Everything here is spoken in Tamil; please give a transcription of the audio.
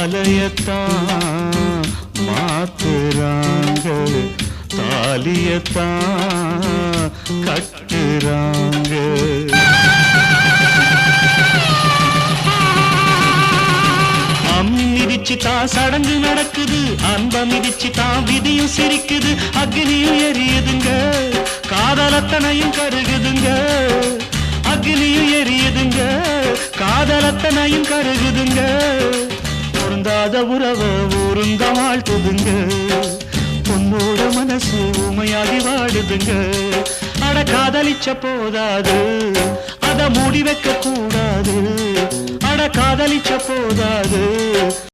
மாலையத்தான் மாத்துறாங்க, தாலியத்தான் கட்டுறாங்க. மிதிச்சு தான் சடங்கு நடக்குது, அன்ப மிதிச்சு தான் விதியும் சிரிக்குது. அக்னியும் எரியுதுங்க, காதலத்தனையும் கருகுதுங்க. அக்னியும் எரியுதுங்க, காதலத்தனையும் கருகுதுங்க. பொருந்தாத உறவை ஊருந்த வாழ்த்துதுங்க, பொண்ணோட மனசு உமையாகி வாடுதுங்க. அட காதலிச்ச போதாது, அத மூடி வைக்க கூடாது. அட காதலிச்ச போதாது,